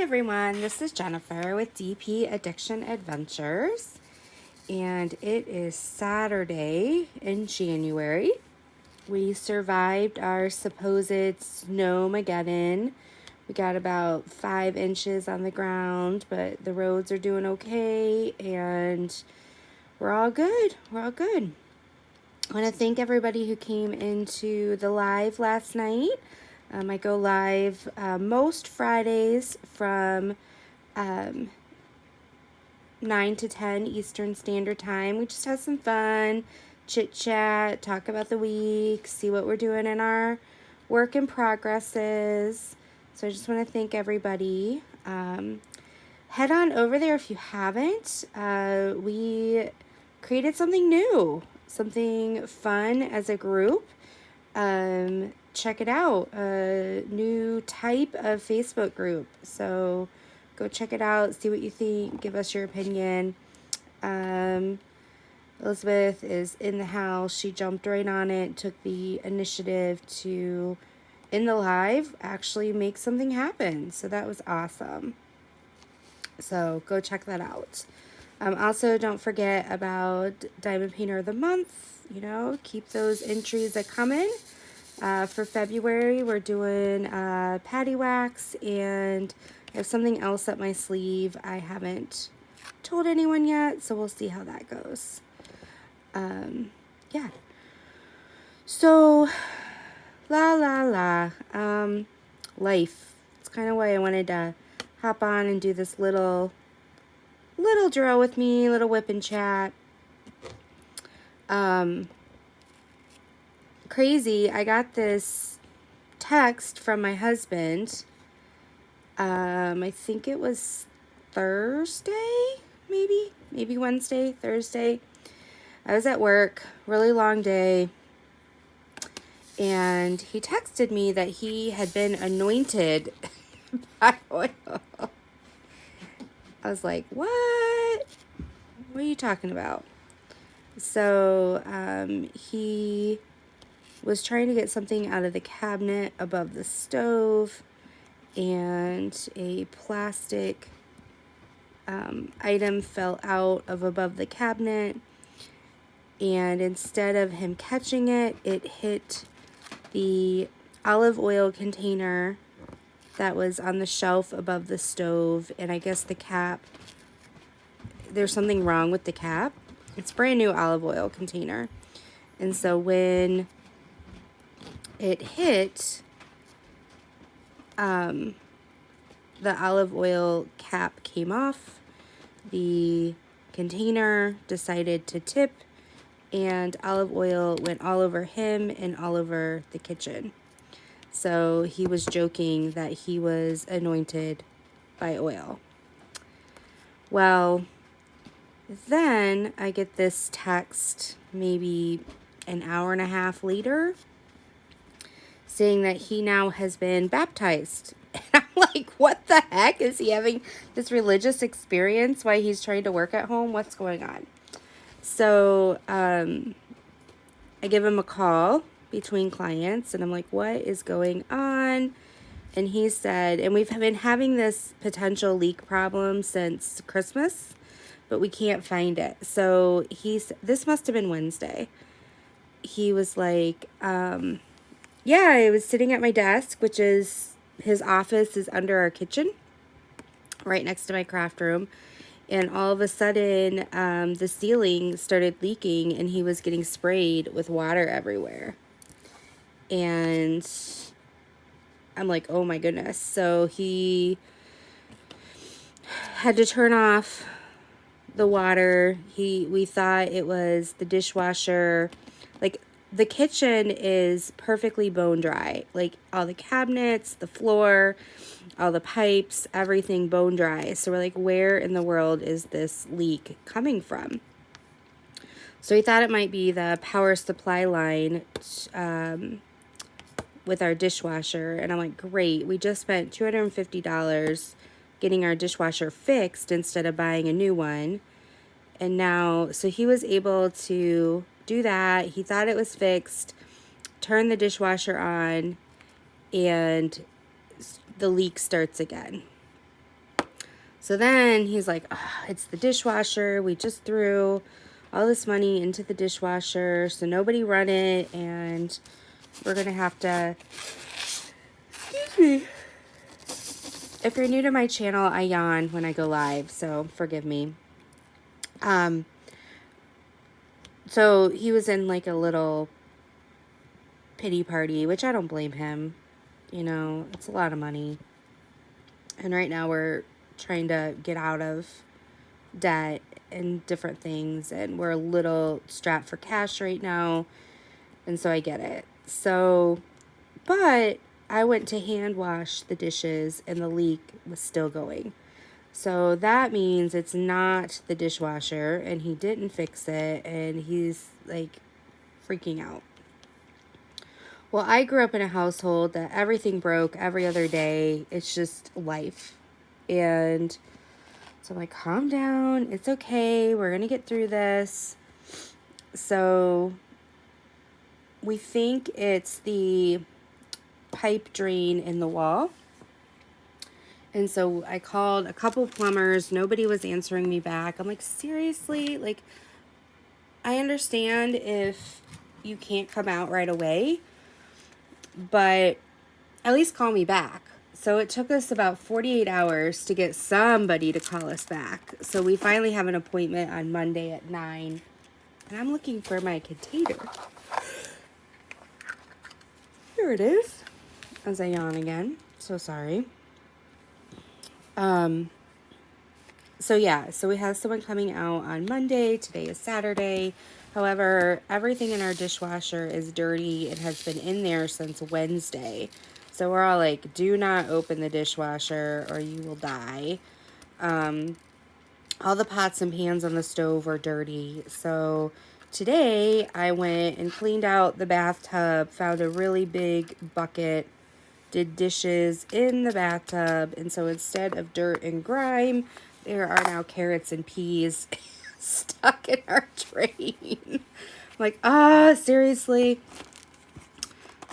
everyone, this is Jennifer with DP Addiction Adventures, and it is Saturday in January. We survived our supposed snowmageddon. We got about 5 inches on the ground, but the roads are doing okay, and we're all good. We're all good. I want to thank everybody who came into the live last night. I go live most Fridays from 9 to 10 Eastern Standard Time. We just have some fun, chit chat, talk about the week, see what we're doing in our work in progresses. So I just want to thank everybody. Head on over there if you haven't. We created something new, something fun as a group. Check it out, a new type of Facebook group. So go check it out, see what you think, give us your opinion. Elizabeth is in the house. She jumped right on it, took the initiative to, in the live, actually make something happen. So that was awesome. So go check that out. Also, don't forget about Diamond Painter of the Month. You know, keep those entries a coming. For February, we're doing patty wax, and I have something else up my sleeve. I haven't told anyone yet, so we'll see how that goes. Yeah. So, life. It's kind of why I wanted to hop on and do this little drill with me, little whip and chat. Crazy, I got this text from my husband. I think it was Thursday, maybe Wednesday, Thursday. I was at work, really long day, and he texted me that he had been anointed by oil. I was like, what? What are you talking about? So, he was trying to get something out of the cabinet above the stove, and a plastic item fell out of above the cabinet, and instead of him catching it, it hit the olive oil container that was on the shelf above the stove, and I guess the cap, there's something wrong with the cap. It's brand new olive oil container, and so when it hit, the olive oil cap came off, the container decided to tip, and olive oil went all over him and all over the kitchen. So he was joking that he was anointed by oil. Well, then I get this text maybe an hour and a half later saying that he now has been baptized. And I'm like, what the heck? Is he having this religious experience while he's trying to work at home? What's going on? So I give him a call between clients, and I'm like, what is going on? And he said, and we've been having this potential leak problem since Christmas, but we can't find it. So this must have been Wednesday. He was like, yeah, I was sitting at my desk, which is, his office is under our kitchen, right next to my craft room. And all of a sudden, the ceiling started leaking, and he was getting sprayed with water everywhere. And I'm like, oh my goodness. So he had to turn off the water. We thought it was the dishwasher. Like, the kitchen is perfectly bone dry. Like, all the cabinets, the floor, all the pipes, everything bone dry. So we're like, where in the world is this leak coming from? So we thought it might be the power supply line with our dishwasher. And I'm like, great, we just spent $250 getting our dishwasher fixed instead of buying a new one. And now, so he was able to do that. He thought it was fixed, turn the dishwasher on, and the leak starts again. So then he's like, oh, it's the dishwasher. We just threw all this money into the dishwasher, so nobody run it, and we're going to have to, excuse me. If you're new to my channel, I yawn when I go live, so forgive me. So he was in like a little pity party, which I don't blame him. You know, it's a lot of money. And right now we're trying to get out of debt and different things, and we're a little strapped for cash right now, and so I get it. So, but I went to hand wash the dishes and the leak was still going. So that means it's not the dishwasher, and he didn't fix it, and he's like freaking out. Well, I grew up in a household that everything broke every other day. It's just life. And so I'm like, calm down. It's okay. We're going to get through this. So we think it's the pipe drain in the wall. And so I called a couple plumbers. Nobody was answering me back. I'm like, seriously? Like, I understand if you can't come out right away, but at least call me back. So it took us about 48 hours to get somebody to call us back. So we finally have an appointment on Monday at 9. And I'm looking for my container. Here it is. As I yawn again. So sorry. So we have someone coming out on Monday. Today is Saturday. However, everything in our dishwasher is dirty. It has been in there since Wednesday. So we're all like, do not open the dishwasher or you will die. All the pots and pans on the stove are dirty. So today I went and cleaned out the bathtub, found a really big bucket, did dishes in the bathtub, and so instead of dirt and grime, there are now carrots and peas stuck in our drain. I'm like, seriously?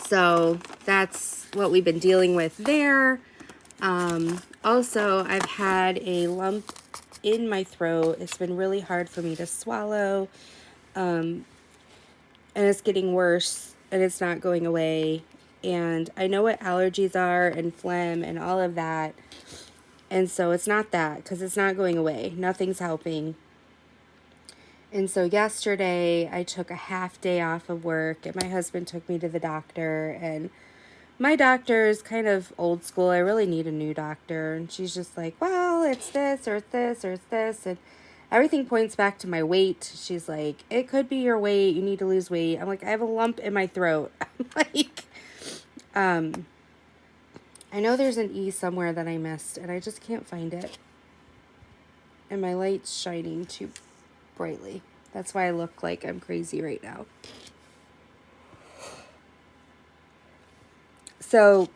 So that's what we've been dealing with there. Also, I've had a lump in my throat. It's been really hard for me to swallow, and it's getting worse, and it's not going away. And I know what allergies are and phlegm and all of that. And so it's not that, because it's not going away. Nothing's helping. And so yesterday I took a half day off of work, and my husband took me to the doctor, and my doctor is kind of old school. I really need a new doctor. And she's just like, well, it's this or it's this or it's this. And everything points back to my weight. She's like, it could be your weight. You need to lose weight. I'm like, I have a lump in my throat. I'm like, I know there's an E somewhere that I missed, and I just can't find it. And my light's shining too brightly. That's why I look like I'm crazy right now. So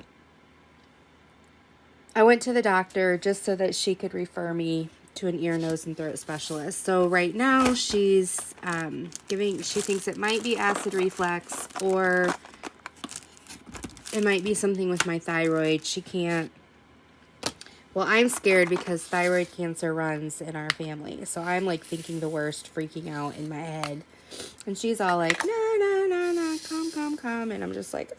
I went to the doctor just so that she could refer me to an ear, nose, and throat specialist. So right now she's she thinks it might be acid reflux, or it might be something with my thyroid. She can't. Well, I'm scared because thyroid cancer runs in our family. So I'm like thinking the worst, freaking out in my head. And she's all like, no, calm. And I'm just like,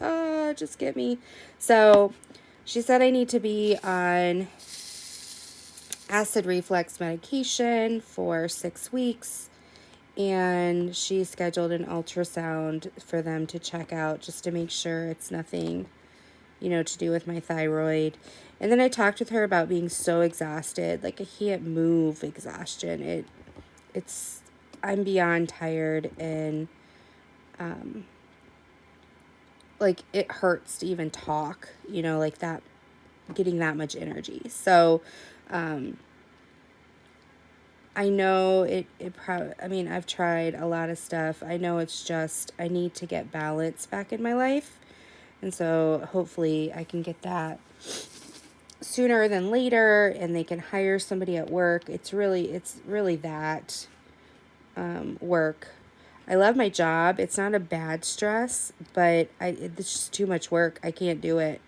just get me. So she said I need to be on acid reflux medication for 6 weeks. And she scheduled an ultrasound for them to check out just to make sure it's nothing, to do with my thyroid. And then I talked with her about being so exhausted, like I can't move exhaustion. I'm beyond tired, and like it hurts to even talk, like that, getting that much energy. So I know I've tried a lot of stuff. I know it's just I need to get balance back in my life. And so hopefully I can get that sooner than later, and they can hire somebody at work. It's really that work. I love my job. It's not a bad stress, but it's just too much work. I can't do it.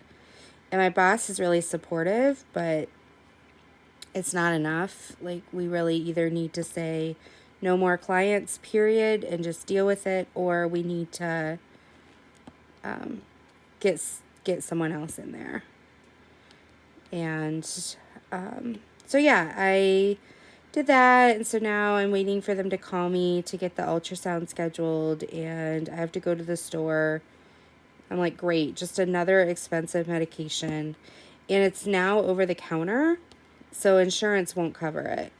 And my boss is really supportive, but it's not enough. Like, we really either need to say no more clients, period, and just deal with it, or we need to get someone else in there. And so yeah, I did that, and so now I'm waiting for them to call me to get the ultrasound scheduled, and I have to go to the store. I'm like, great, just another expensive medication, and it's now over the counter, so insurance won't cover it.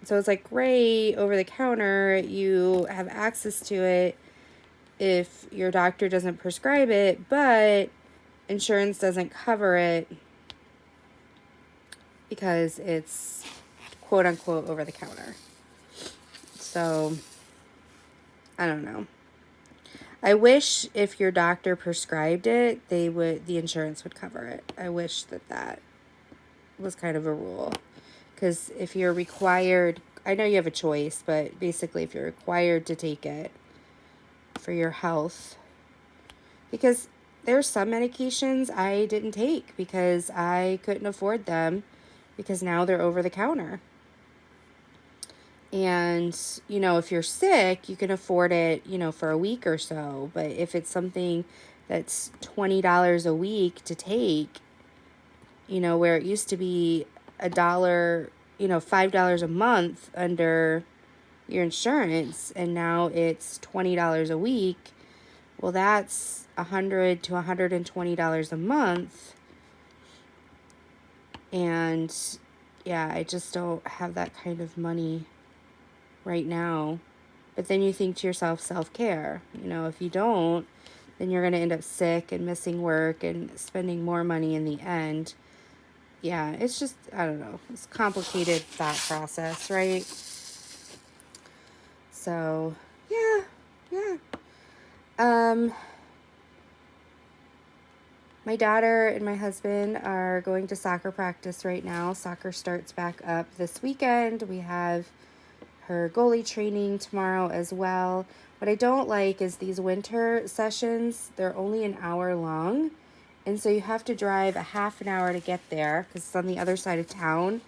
So it's like, great, over the counter, you have access to it if your doctor doesn't prescribe it, but insurance doesn't cover it because it's quote unquote over the counter. So I don't know. I wish if your doctor prescribed it, the insurance would cover it. I wish that was kind of a rule. Because if you're required, I know you have a choice, but basically if you're required to take it for your health, because there's some medications I didn't take because I couldn't afford them, because now they're over the counter. And, if you're sick, you can afford it, for a week or so. But if it's something that's $20 a week to take, where it used to be $1, $5 a month under your insurance, and now it's $20 a week, well, that's $100 to $120 a month. And yeah, I just don't have that kind of money right now. But then you think to yourself, self-care. If you don't, then you're going to end up sick and missing work and spending more money in the end. Yeah, it's just, I don't know. It's a complicated thought process, right? So, yeah. My daughter and my husband are going to soccer practice right now. Soccer starts back up this weekend. We have her goalie training tomorrow as well. What I don't like is these winter sessions, they're only an hour long. And so you have to drive a half an hour to get there because it's on the other side of town,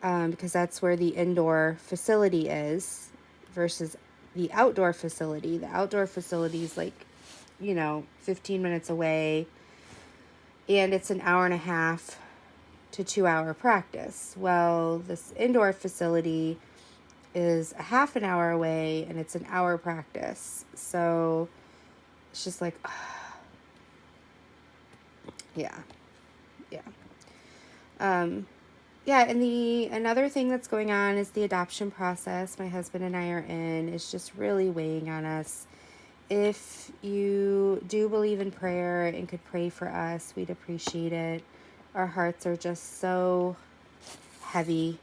because that's where the indoor facility is versus the outdoor facility. The outdoor facility is 15 minutes away, and it's an hour and a half to 2 hour practice. Well, this indoor facility is a half an hour away, and it's an hour practice. So it's just like, yeah. And another thing that's going on is the adoption process my husband and I are in is just really weighing on us. If you do believe in prayer and could pray for us, we'd appreciate it. Our hearts are just so heavy,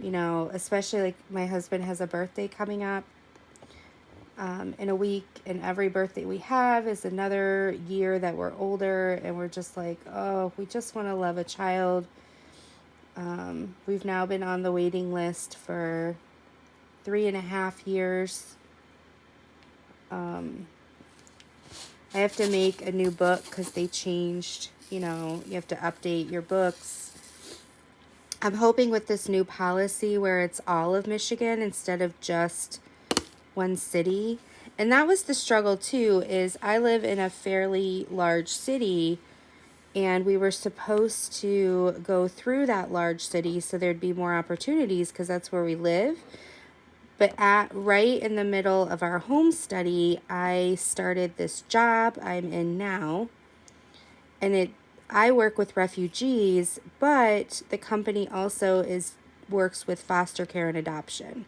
especially like my husband has a birthday coming up in a week, and every birthday we have is another year that we're older, and we're just like, oh, we just want to love a child. We've now been on the waiting list for 3.5 years. I have to make a new book because they changed, you have to update your books. I'm hoping with this new policy where it's all of Michigan instead of just one city. And that was the struggle too, is I live in a fairly large city, and we were supposed to go through that large city so there'd be more opportunities because that's where we live. But right in the middle of our home study, I started this job I'm in now, and I work with refugees, but the company also works with foster care and adoption.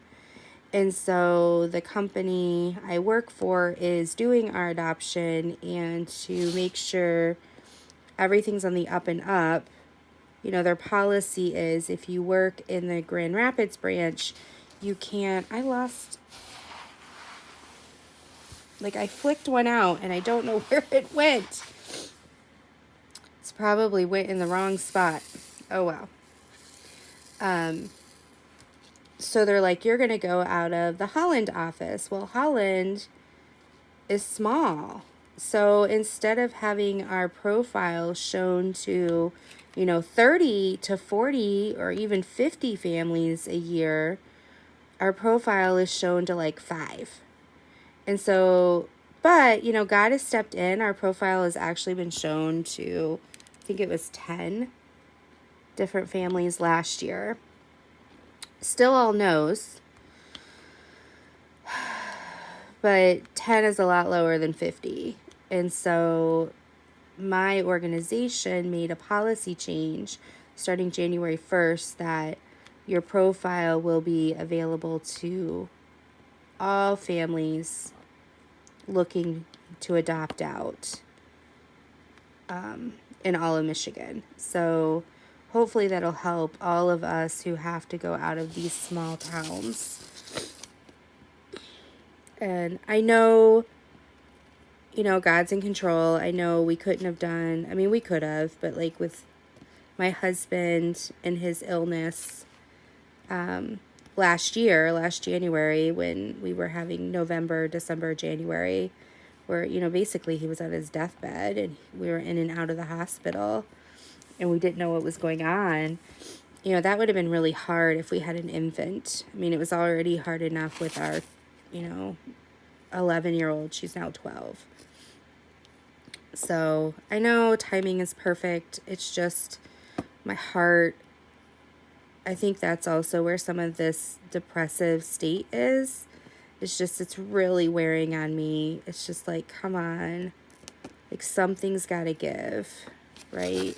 And so the company I work for is doing our adoption, and to make sure everything's on the up and up, their policy is if you work in the Grand Rapids branch, you can't, I flicked one out and I don't know where it went. It's probably went in the wrong spot. Oh, well. So they're like, you're going to go out of the Holland office. Well, Holland is small. So instead of having our profile shown to 30 to 40 or even 50 families a year, our profile is shown to like 5. And so, but, God has stepped in. Our profile has actually been shown to, I think it was 10 different families last year. Still all no's, but 10 is a lot lower than 50. And so my organization made a policy change starting January 1st that your profile will be available to all families looking to adopt out in all of Michigan. So hopefully that'll help all of us who have to go out of these small towns. And I know, God's in control. I know we couldn't have done, we could have, but like with my husband and his illness last January, when we were having November, December, January, where, basically he was on his deathbed and we were in and out of the hospital and we didn't know what was going on. That would have been really hard if we had an infant. It was already hard enough with our, 11-year-old. She's now 12. So I know timing is perfect. It's just my heart. I think that's also where some of this depressive state is. It's really wearing on me. It's just like, come on. Like something's got to give, right?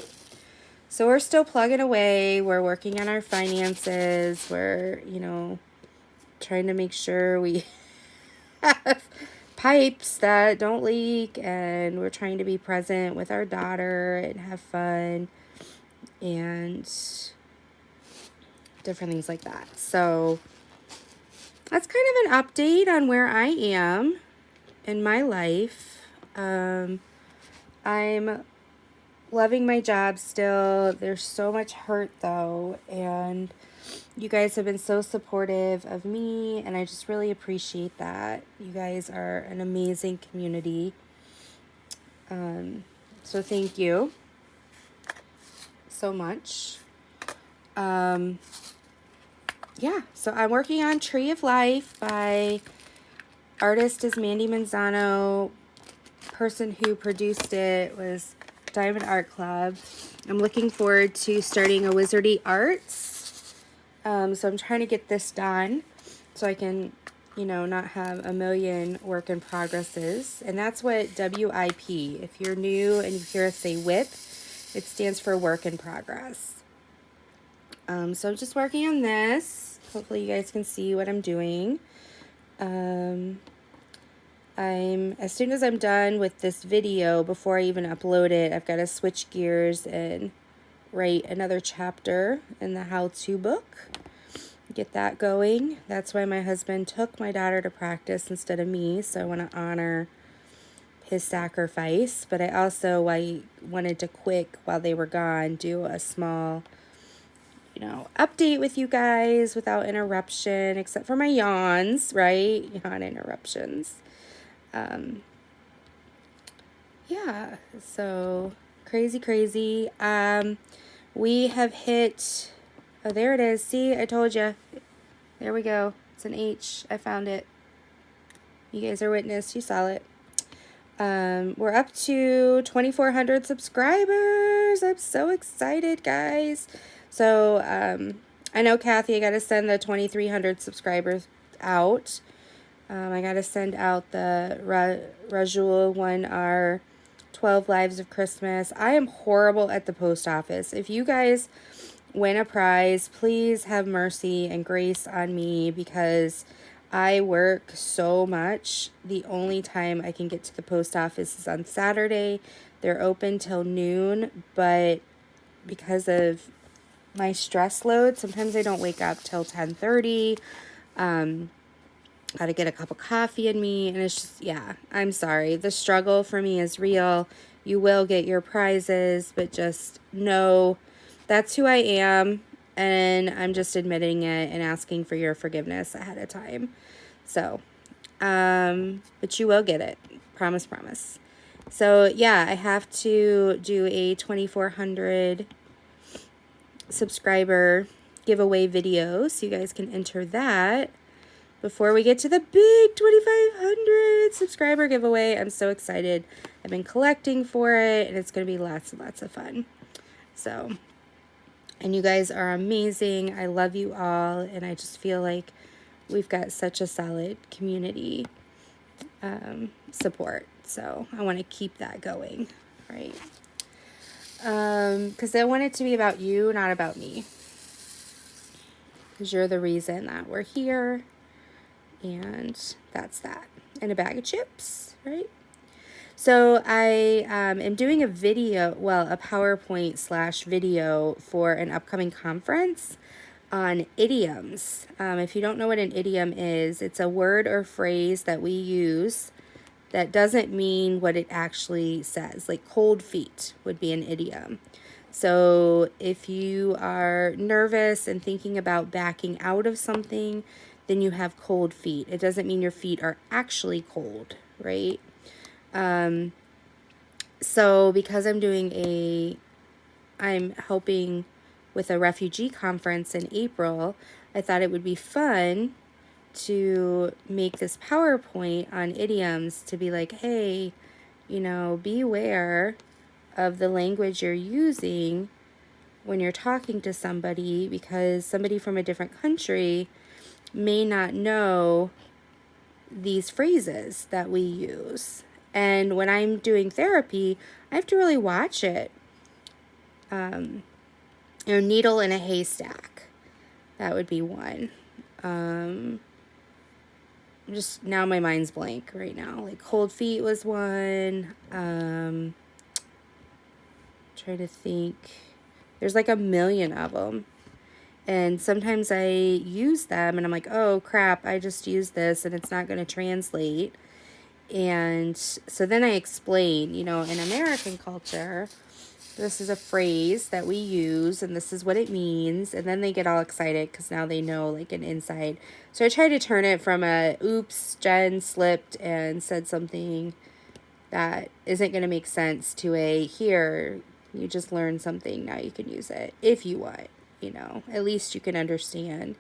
So we're still plugging away. We're working on our finances. We're, trying to make sure we have pipes that don't leak, and we're trying to be present with our daughter and have fun and different things like that. So that's kind of an update on where I am in my life. I'm loving my job still. There's so much hurt though, and you guys have been so supportive of me, and I just really appreciate that. You guys are an amazing community. So thank you so much. So I'm working on Tree of Life by artist is Mandy Manzano. Person who produced it was Diamond Art Club. I'm looking forward to starting a Wizardy Arts. So I'm trying to get this done so I can, not have a million work in progresses. And that's what WIP. If you're new and you hear us say WIP, it stands for work in progress. So I'm just working on this. Hopefully you guys can see what I'm doing. As soon as I'm done with this video, before I even upload it, I've got to switch gears and write another chapter in the how-to book. Get that going. That's why my husband took my daughter to practice instead of me, so I want to honor his sacrifice. But I also, wanted to while they were gone, do a small update with you guys without interruption, except for my yawns, right? Yawn interruptions. So crazy. We have hit, oh, there it is. See, I told you. There we go. It's an H. I found it. You guys are witness. You saw it. We're up to 2,400 subscribers. I'm so excited, guys. So, I know, Kathy, I got to send the 2,300 subscribers out. I got to send out the Rajul one, our 12 Lives of Christmas. I am horrible at the post office. If you guys win a prize, please have mercy and grace on me, because I work so much. The only time I can get to the post office is on Saturday. They're open till noon, but because of my stress load, sometimes I don't wake up till 10:30. Got to get a cup of coffee in me, and it's just, I'm sorry. The struggle for me is real. You will get your prizes, but just know that's who I am, and I'm just admitting it and asking for your forgiveness ahead of time. So, but you will get it. Promise. So, I have to do a 2,400 subscriber giveaway video, so you guys can enter that before we get to the big 2,500 subscriber giveaway. I'm so excited. I've been collecting for it, and it's going to be lots and lots of fun. So, and you guys are amazing. I love you all, and I just feel like we've got such a solid community support. So I want to keep that going, right? Because I want it to be about you, not about me. Because you're the reason that we're here. And that's that. And a bag of chips, right? So I am doing a video, well, a PowerPoint / video for an upcoming conference on idioms. If you don't know what an idiom is, it's a word or phrase that we use that doesn't mean what it actually says. Like cold feet would be an idiom. So if you are nervous and thinking about backing out of something, then you have cold feet. It doesn't mean your feet are actually cold, right? So because I'm helping with a refugee conference in April, I thought it would be fun to make this PowerPoint on idioms to be like, hey, be aware of the language you're using when you're talking to somebody, because somebody from a different country may not know these phrases that we use. And when I'm doing therapy, I have to really watch it. Needle in a haystack. That would be one. Just now my mind's blank right now. Like cold feet was one. Try to think. There's like a million of them. And sometimes I use them and I'm like, oh crap, I just used this and it's not going to translate. And so then I explain, in American culture, this is a phrase that we use and this is what it means. And then they get all excited because now they know like an inside. So I try to turn it from a, oops, Jen slipped and said something that isn't going to make sense, to a, here, you just learned something, now you can use it if you want. At least you can understand.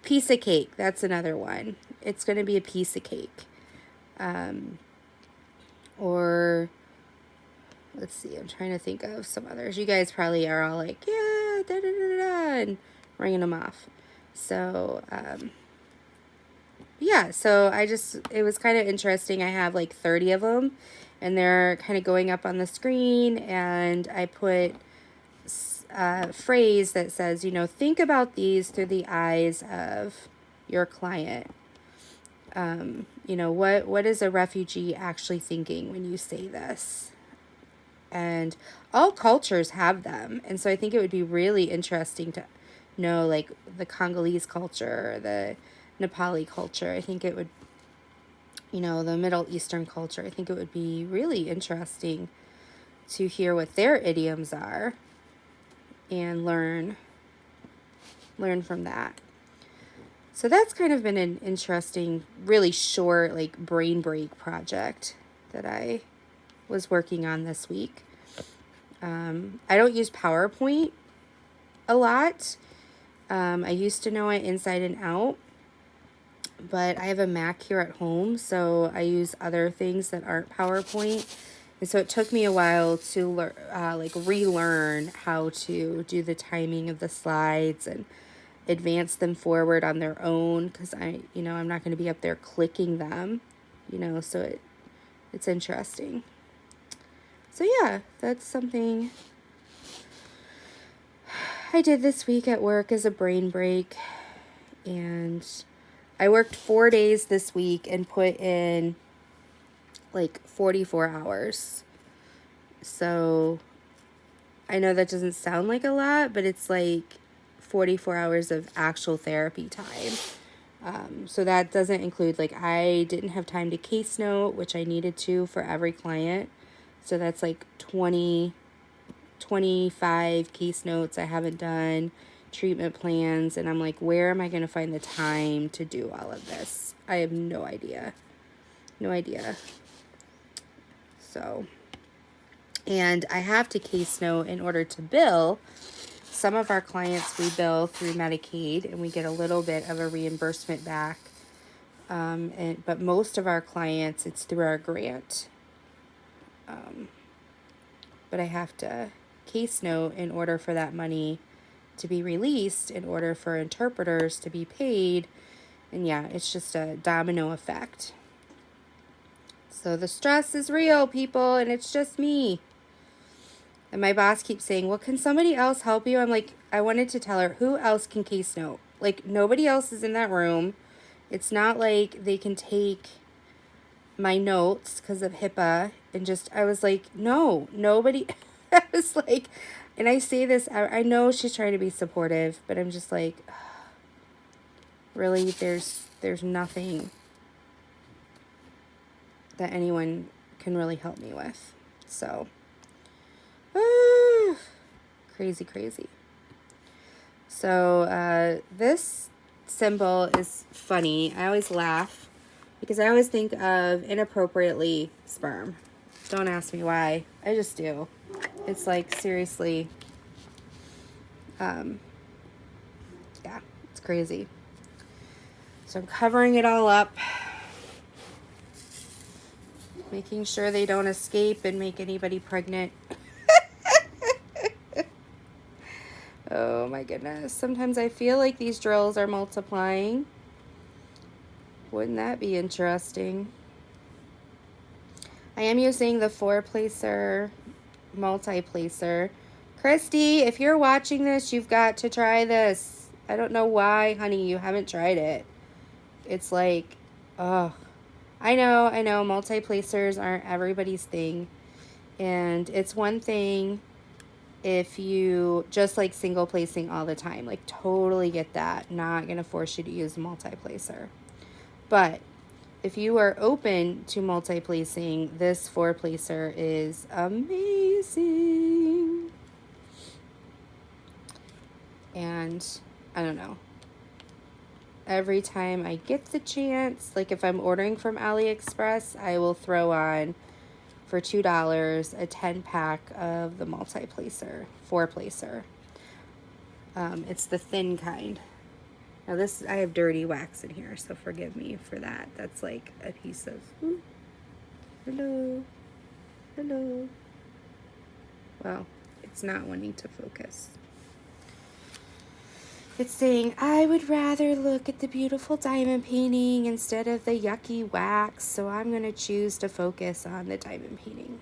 Piece of cake, that's another one. It's going to be a piece of cake. Or, let's see, I'm trying to think of some others. You guys probably are all like, yeah, da da da da, and ringing them off. So, yeah, so it was kind of interesting. I have like 30 of them, and they're kind of going up on the screen, and I put phrase that says, think about these through the eyes of your client. What is a refugee actually thinking when you say this? And all cultures have them. And so I think it would be really interesting to know, like, the Congolese culture, the Nepali culture. I think it would, the Middle Eastern culture. I think it would be really interesting to hear what their idioms are and learn from that. So that's kind of been an interesting, really short, like, brain break project that I was working on this week. I don't use PowerPoint a lot. I used to know it inside and out, but I have a Mac here at home, so I use other things that aren't PowerPoint. And so it took me a while to relearn how to do the timing of the slides and advance them forward on their own, because I'm not going to be up there clicking them, so it's interesting. So yeah, that's something I did this week at work as a brain break. And I worked 4 days this week and put in like 44 hours. So I know that doesn't sound like a lot, but it's like 44 hours of actual therapy time. So that doesn't include, like, I didn't have time to case note, which I needed to for every client. So that's like 25 case notes I haven't done, treatment plans, and I'm like, where am I going to find the time to do all of this? I have no idea. So, and I have to case note in order to bill. some of our clients we bill through Medicaid and we get a little bit of a reimbursement back. But most of our clients, it's through our grant. But I have to case note in order for that money to be released, in order for interpreters to be paid. And yeah, it's just a domino effect. So the stress is real, people, and it's just me. And my boss keeps saying, well, can somebody else help you? I'm like, I wanted to tell her, who else can case note? Like, nobody else is in that room. It's not like they can take my notes because of HIPAA and just, I was like, no, nobody. I was like, and I say this, I know she's trying to be supportive, but I'm just like, really, there's nothing that anyone can really help me with. So, crazy. So, this symbol is funny. I always laugh because I always think of inappropriately sperm. Don't ask me why. I just do. It's like, seriously, yeah, it's crazy. So I'm covering it all up, making sure they don't escape and make anybody pregnant. Oh my goodness. Sometimes I feel like these drills are multiplying. Wouldn't that be interesting? I am using the 4-placer multi-placer. Christy, if you're watching this, you've got to try this. I don't know why, honey, you haven't tried it. It's like, oh, I know, multi-placers aren't everybody's thing. And it's one thing if you just like single placing all the time. Like, totally get that. Not going to force you to use a multi-placer. But if you are open to multi-placing, this 4-placer is amazing. And I don't know. Every time I get the chance, like if I'm ordering from AliExpress, I will throw on for $2 a 10-pack of the multi-placer, 4-placer. It's the thin kind. Now this, I have dirty wax in here, so forgive me for that. That's like a piece of, ooh, hello. Well, it's not wanting to focus. It's saying, I would rather look at the beautiful diamond painting instead of the yucky wax, so I'm going to choose to focus on the diamond painting.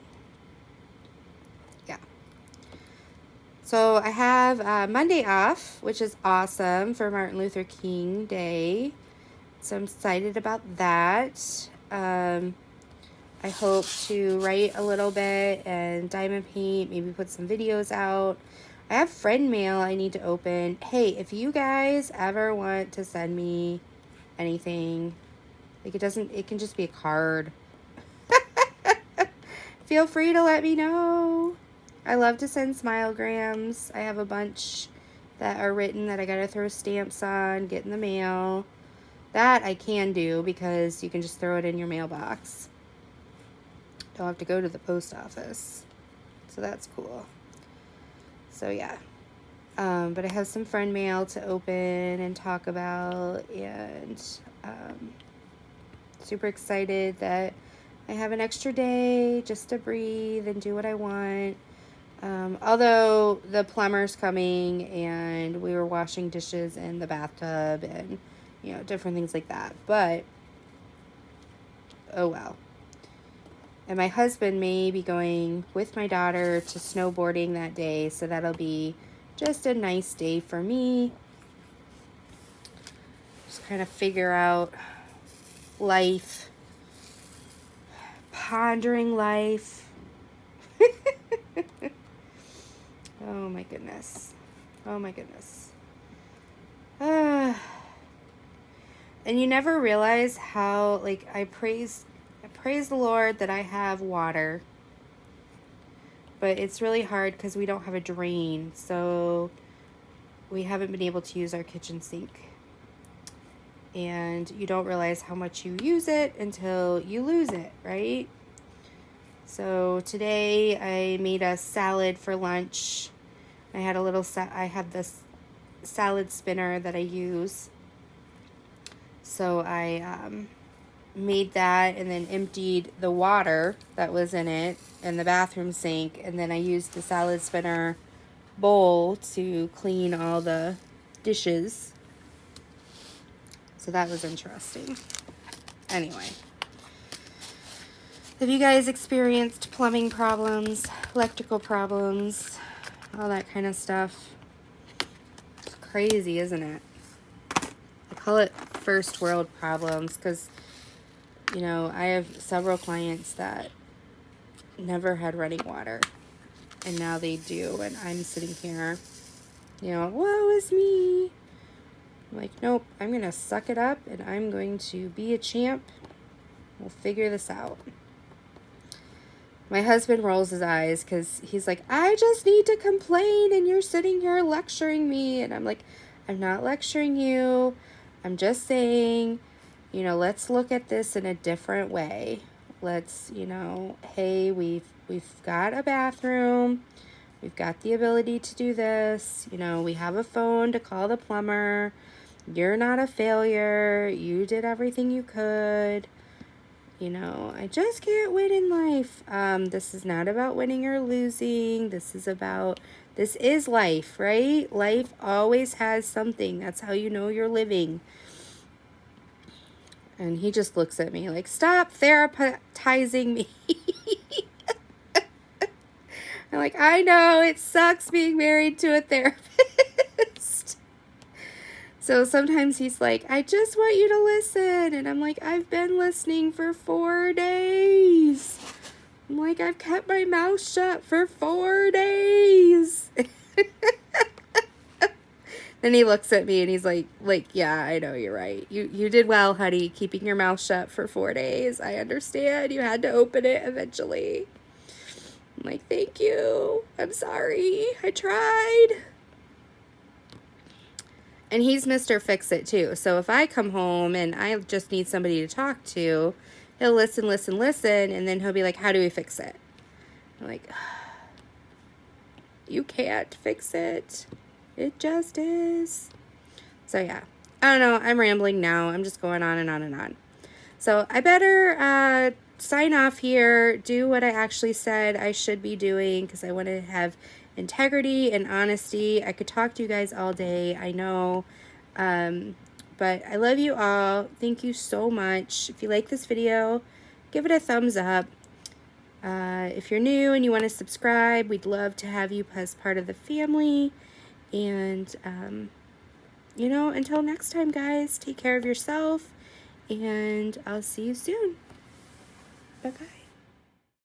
Yeah. So I have Monday off, which is awesome for Martin Luther King Day. So I'm excited about that. I hope to write a little bit and diamond paint, maybe put some videos out. I have friend mail I need to open. Hey, if you guys ever want to send me anything, like it can just be a card. Feel free to let me know. I love to send smilegrams. I have a bunch that are written that I gotta throw stamps on, get in the mail. That I can do because you can just throw it in your mailbox. Don't have to go to the post office. So that's cool. So yeah, but I have some friend mail to open and talk about, and super excited that I have an extra day just to breathe and do what I want. Although the plumber's coming and we were washing dishes in the bathtub and, you know, different things like that, but oh well. And my husband may be going with my daughter to snowboarding that day, so that'll be just a nice day for me. Just kind of figure out life, pondering life. Oh my goodness. And you never realize how, like, I praise the Lord that I have water, but it's really hard because we don't have a drain, so we haven't been able to use our kitchen sink, and you don't realize how much you use it until you lose it, right? So today I made a salad for lunch. I had a little I have this salad spinner that I use. So I made that and then emptied the water that was in it in the bathroom sink, and then I used the salad spinner bowl to clean all the dishes. So that was interesting. Anyway, have you guys experienced plumbing problems, electrical problems, all that kind of stuff? It's crazy, isn't it? I call it first world problems because, you know, I have several clients that never had running water, and now they do, and I'm sitting here, you know, woe is me. I'm like, nope, I'm going to suck it up, and I'm going to be a champ. We'll figure this out. My husband rolls his eyes because he's like, I just need to complain, and you're sitting here lecturing me. And I'm like, I'm not lecturing you. I'm just saying, you know, let's look at this in a different way. Let's, you know, hey, we've got a bathroom. We've got the ability to do this. You know, we have a phone to call the plumber. You're not a failure. You did everything you could. You know, I just can't win in life. This is not about winning or losing. This is life, right? Life always has something. That's how you know you're living. And he just looks at me like, stop therapizing me. I'm like, I know, it sucks being married to a therapist. So sometimes he's like, I just want you to listen. And I'm like, I've been listening for 4 days. I'm like, I've kept my mouth shut for 4 days. Then he looks at me and he's like, yeah, I know, you're right. You did well, honey, keeping your mouth shut for 4 days. I understand. You had to open it eventually. I'm like, thank you. I'm sorry. I tried. And he's Mr. Fix-It too. So if I come home and I just need somebody to talk to, he'll listen, and then he'll be like, how do we fix it? I'm like, you can't fix it. It just is. So yeah, I don't know. I'm rambling now. I'm just going on and on and on. So I better sign off here, do what I actually said I should be doing, because I want to have integrity and honesty. I could talk to you guys all day, I know, but I love you all. Thank you so much. If you like this video, give it a thumbs up. If you're new and you want to subscribe, we'd love to have you as part of the family. And you know, until next time, guys, take care of yourself, and I'll see you soon. Bye-bye.